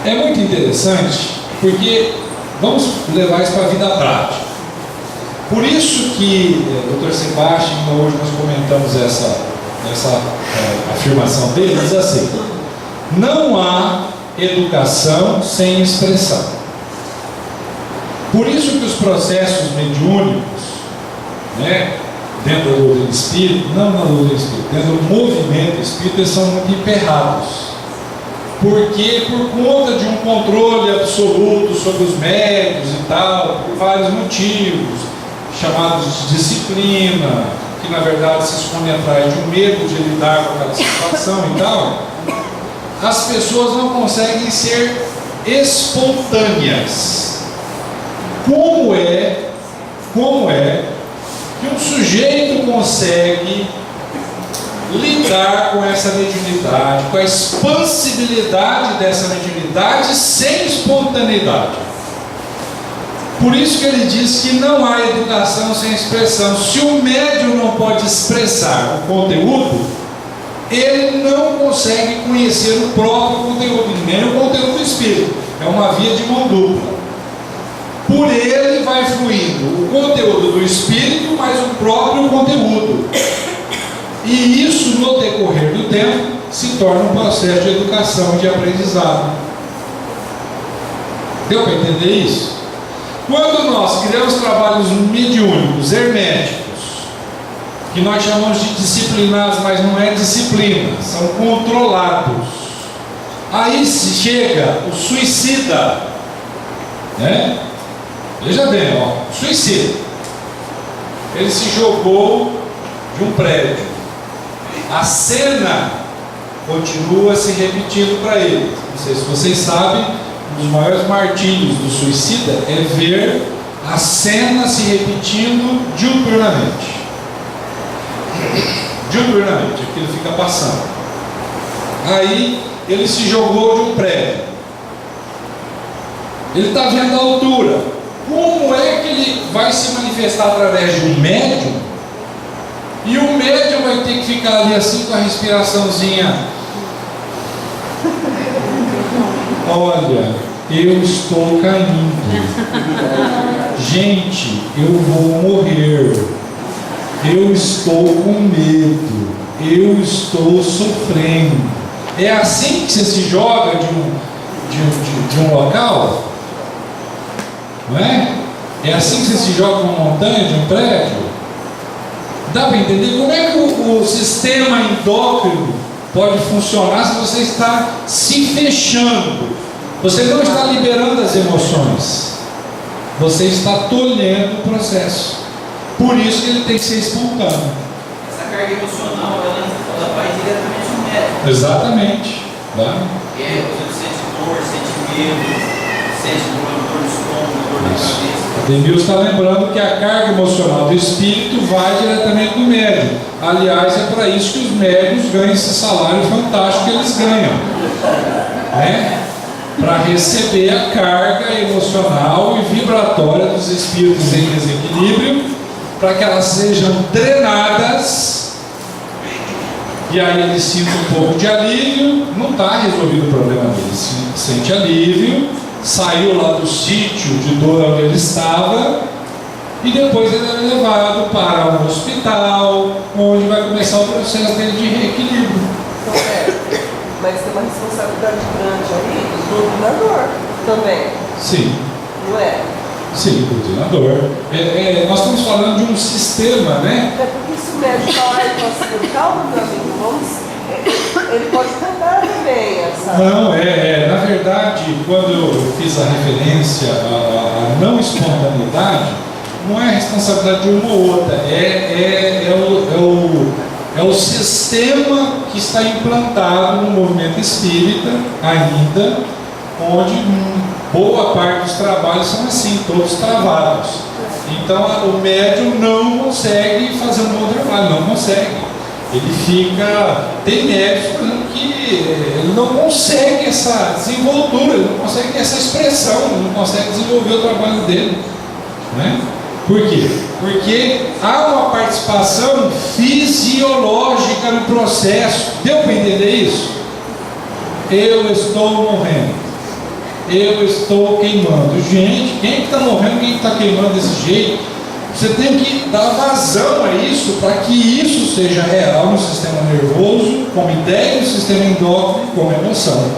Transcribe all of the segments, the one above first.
É muito interessante, porque vamos levar isso para a vida prática. Por isso que Dr. Sebastião, hoje nós comentamos essa afirmação dele, diz assim: não há educação sem expressão. Por isso que os processos mediúnicos, né, dentro da doutrina espírita, não na doutrina espírita, dentro do movimento espírita, são muito emperrados. Porque por conta de um controle absoluto sobre os médios e tal, por vários motivos, chamados de disciplina, que na verdade se esconde atrás de um medo de lidar com aquela situação e tal, as pessoas não conseguem ser espontâneas. Como é que um sujeito consegue lidar com essa mediunidade, com a expansibilidade dessa mediunidade sem espontaneidade? Por isso que ele diz que não há educação sem expressão. Se o médium não pode expressar o conteúdo, ele não consegue conhecer o próprio conteúdo, nem o conteúdo do espírito. É uma via de mão dupla. Por ele vai fluindo o conteúdo do espírito, mas o próprio conteúdo. E isso, no decorrer do tempo, se torna um processo de educação e de aprendizado. Deu para entender isso? Quando nós criamos trabalhos mediúnicos, herméticos, que nós chamamos de disciplinados, mas não é disciplina, são controlados. Aí se chega o suicida, né? Veja bem, ó, suicida. Ele se jogou de um prédio. A cena continua se repetindo para ele. Não sei se vocês sabem, um dos maiores martírios do suicida é ver a cena se repetindo diuturnamente. Diuturnamente, aquilo fica passando. Aí ele se jogou de um prédio. Ele está vendo a altura. Como é que ele vai se manifestar através de um médium? E o médium vai ter que ficar ali assim com a respiraçãozinha. Olha, eu estou caindo. Gente, eu vou morrer. Eu estou com medo. Eu estou sofrendo. É assim que você se joga de um local? Não é? É assim que você se joga numa montanha, de um prédio? Dá para entender como é que o sistema endócrino pode funcionar se você está se fechando? Você não está liberando as emoções, você está tolhendo o processo. Por isso que ele tem que ser espontâneo. Essa carga emocional, ela vai diretamente no médico. Exatamente. Tá? Você sente dor, sente medo, sente dor no estômago, dor na cabeça. Demilson está lembrando que a carga emocional do espírito vai diretamente do médium. Aliás, é para isso que os médios ganham esse salário fantástico que eles ganham, né? Para receber a carga emocional e vibratória dos espíritos em desequilíbrio, para que elas sejam drenadas, e aí ele sente um pouco de alívio. Não está resolvido o problema dele, sente alívio, saiu lá do sítio de dor onde ele estava, e depois ele é levado para um hospital, onde vai começar o processo dele de reequilíbrio. Mas tem uma responsabilidade grande aí do doutrinador também. Sim. Não é? Sim, o doutrinador. Nós estamos falando de um sistema, né? É porque se o médico está lá e fala assim, calma, meu amigo, ele pode tentar também essa... Não, na verdade, quando eu fiz a referência à não espontaneidade, não é a responsabilidade de uma ou outra, é o sistema que está implantado no movimento espírita ainda, onde boa parte dos trabalhos são assim, todos travados. Então o médium não consegue fazer um bom trabalho, não consegue. Ele fica... Tem médicos, por exemplo, que ele não consegue essa desenvoltura, ele não consegue essa expressão, ele não consegue desenvolver o trabalho dele, né? Por quê? Porque há uma participação fisiológica no processo. Deu para entender isso? Eu estou morrendo. eu estou queimando. Gente, quem que está morrendo, quem que está queimando desse jeito? Você tem que dar vazão a isso para que isso seja real no sistema nervoso, como ideia, no sistema endócrino, como emoção.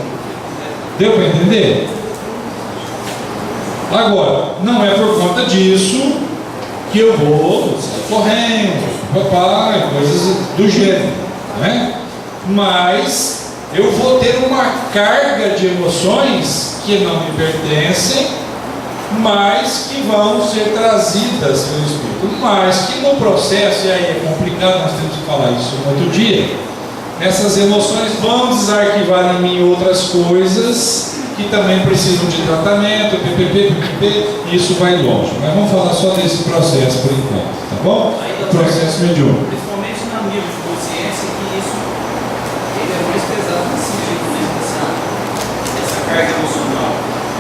Deu para entender? Agora, não é por conta disso que eu vou sair correndo, papai, coisas do gênero, né? Mas eu vou ter uma carga de emoções que não me pertencem, mas que vão ser trazidas pelo Espírito. Mas que no processo, e aí é complicado, nós temos que falar isso no outro dia, essas emoções vão desarquivar em mim outras coisas que também precisam de tratamento, PPP, isso vai longe. Mas vamos falar só desse processo por enquanto, tá bom? O processo mediúnico. Principalmente no nível de consciência, que isso ele é mais pesado nesse jeito mesmo, essa carga emocional.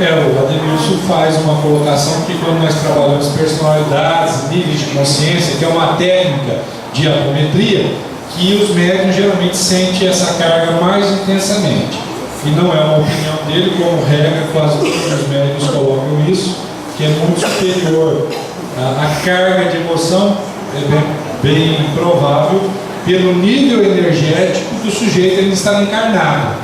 O Ademilson faz uma colocação que quando nós trabalhamos personalidades, níveis de consciência, que é uma técnica de apometria, que os médiuns geralmente sentem essa carga mais intensamente. E não é uma opinião dele, como regra, quase todos os médiuns colocam isso, que é muito superior. A carga de emoção é bem provável pelo nível energético do sujeito ele estar encarnado.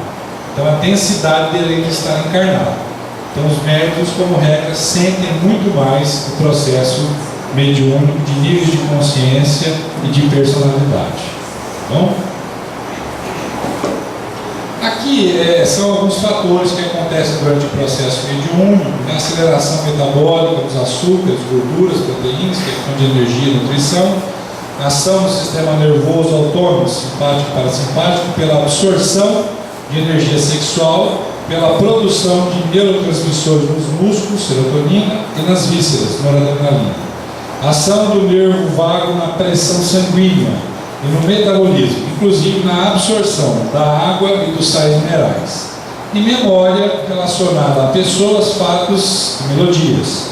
Então a densidade dele ainda estar encarnado. Então os médiuns, como regra, sentem muito mais o processo mediúnico de níveis de consciência e de personalidade. Bom? Aqui são alguns fatores que acontecem durante o processo mediúnico, né? Aceleração metabólica dos açúcares, gorduras, proteínas, questão de energia e nutrição, ação do sistema nervoso autônomo, simpático e parasimpático, pela absorção de energia sexual, pela produção de neurotransmissores nos músculos, serotonina, e nas vísceras, noradrenalina. Ação do nervo vago na pressão sanguínea e no metabolismo, inclusive na absorção da água e dos sais minerais. E memória relacionada a pessoas, fatos e melodias.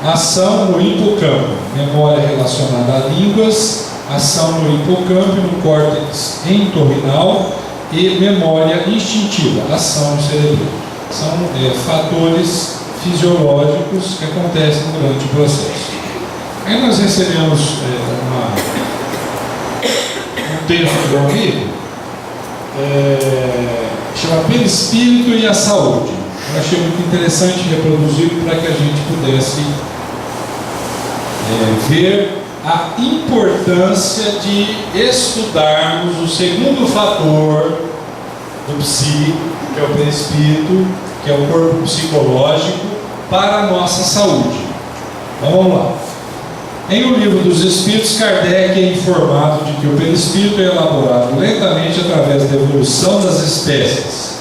Ação no hipocampo, memória relacionada a línguas, ação no hipocampo e no córtex entorrinal e memória instintiva, ação no cerebro. São fatores fisiológicos que acontecem durante o processo. Aí nós recebemos um texto do amigo, chama Perispírito e a Saúde. Eu achei muito interessante reproduzir para que a gente pudesse ver a importância de estudarmos o segundo fator do psi, que é o perispírito, que é o corpo psicológico, para a nossa saúde. Então vamos lá. Em O Livro dos Espíritos, Kardec é informado de que o perispírito é elaborado lentamente através da evolução das espécies.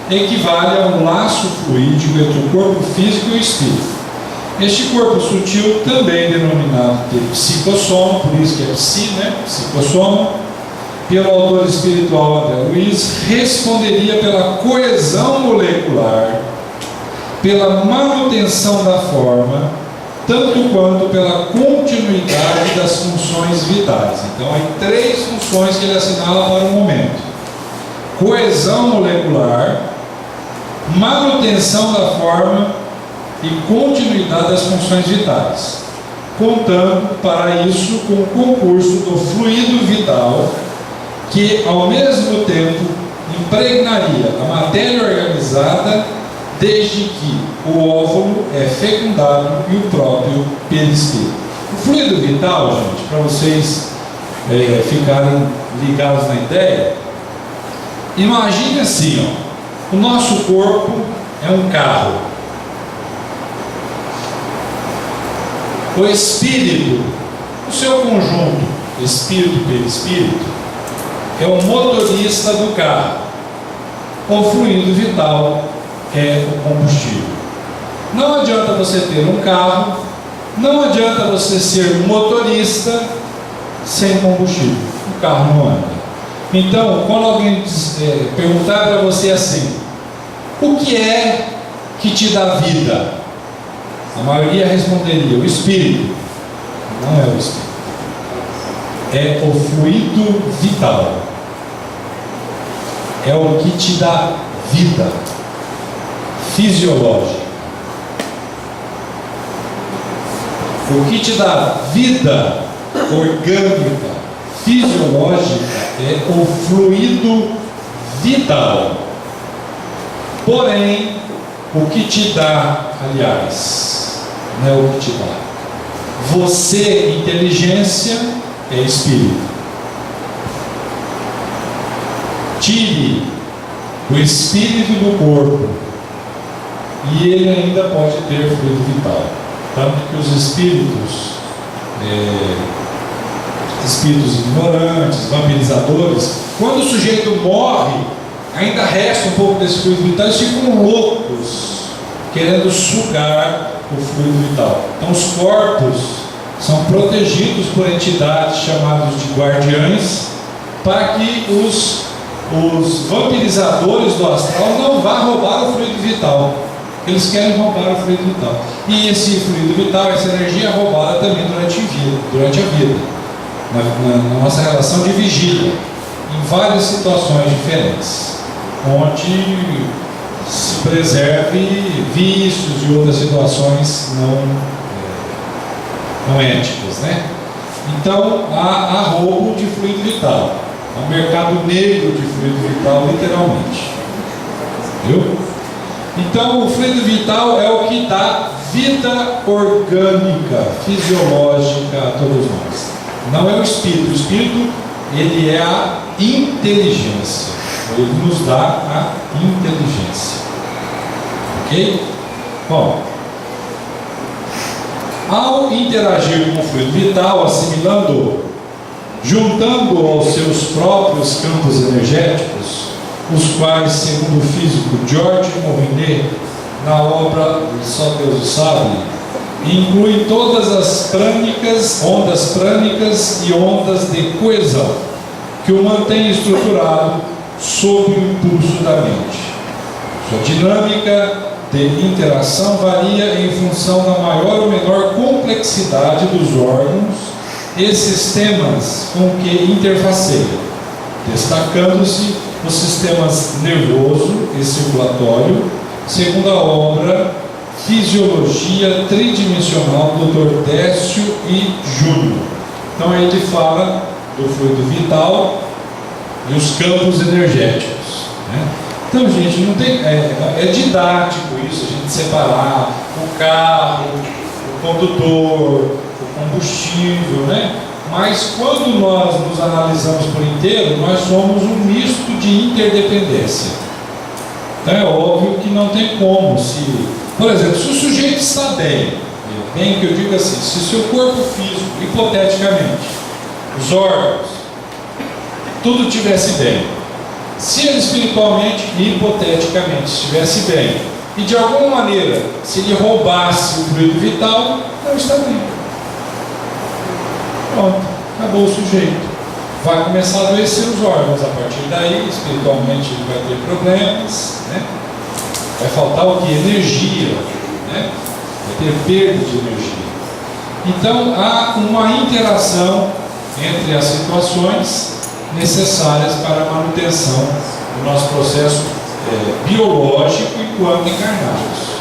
Equivale a um laço fluídico entre o corpo físico e o espírito. Este corpo sutil, também denominado de psicossoma, por isso que é psi, né? Psicossoma, pelo autor espiritual André Luiz, responderia pela coesão molecular, pela manutenção da forma, tanto quanto pela continuidade das funções vitais. Então, há 3 funções que ele assinala para o momento: coesão molecular, manutenção da forma e continuidade das funções vitais, contando para isso com o concurso do fluido vital, que ao mesmo tempo impregnaria a matéria organizada, desde que o óvulo é fecundado e o próprio perispírito. O fluido vital, gente, para vocês ficarem ligados na ideia, imagine assim, ó, o nosso corpo é um carro. O espírito, o seu conjunto, espírito e perispírito, é o motorista do carro. O fluido vital é o combustível. Não adianta você ter um carro, não adianta você ser motorista sem combustível. O carro não anda. Então, quando alguém perguntar para você assim: o que é que te dá vida? A maioria responderia: o espírito. Não é o espírito. É o fluido vital. É o que te dá vida. fisiológica. O que te dá vida orgânica, fisiológica, é o fluido vital. Porém, o que te dá, aliás, não é o que te dá. Você, inteligência, é espírito. Tire o espírito do corpo e ele ainda pode ter fluido vital. Tanto que os espíritos ignorantes, vampirizadores, quando o sujeito morre, ainda resta um pouco desse fluido vital, eles ficam loucos, querendo sugar o fluido vital. Então os corpos são protegidos por entidades chamadas de guardiães, para que os vampirizadores do astral não vá roubar o fluido vital. Eles querem roubar o fluido vital. E esse fluido vital, essa energia é roubada também durante a vida, na nossa relação de vigília, em várias situações diferentes, onde se preserve vícios e outras situações não éticas, né? Então há roubo de fluido vital, há um mercado negro de fluido vital, literalmente, viu? Então o fluido vital é o que dá vida orgânica, fisiológica a todos nós. Não é o espírito. O espírito, ele é a inteligência. Ele nos dá a inteligência. Ok? Bom, ao interagir com o fluido vital, assimilando-o, juntando-o aos seus próprios campos energéticos, os quais, segundo o físico George Morinet, na obra Só Deus o Sabe, inclui todas as ondas prânicas e ondas de coesão, que o mantém estruturado sob o impulso da mente. Sua dinâmica de interação varia em função da maior ou menor complexidade dos órgãos e sistemas com que interfaceia, destacando-se os sistemas nervoso e circulatório, segundo a obra Fisiologia Tridimensional do Dr. Décio e Júnior. Então aí ele fala do fluido vital e os campos energéticos, né? Então, gente, não tem, é didático isso, a gente separar o carro, o condutor, o combustível, né? Mas quando nós nos analisamos por inteiro, nós somos um misto de interdependência. Então é óbvio que não tem como, por exemplo, se o sujeito está bem que eu digo assim, se o seu corpo físico, hipoteticamente, os órgãos, tudo estivesse bem, se ele espiritualmente e hipoteticamente estivesse bem, e de alguma maneira, se ele roubasse o fluido vital, não está bem. Pronto, acabou o sujeito. Vai começar a adoecer os órgãos a partir daí, espiritualmente ele vai ter problemas, né? Vai faltar o que? Energia, né? Vai ter perda de energia. Então há uma interação entre as situações necessárias para a manutenção do nosso processo biológico enquanto encarnados.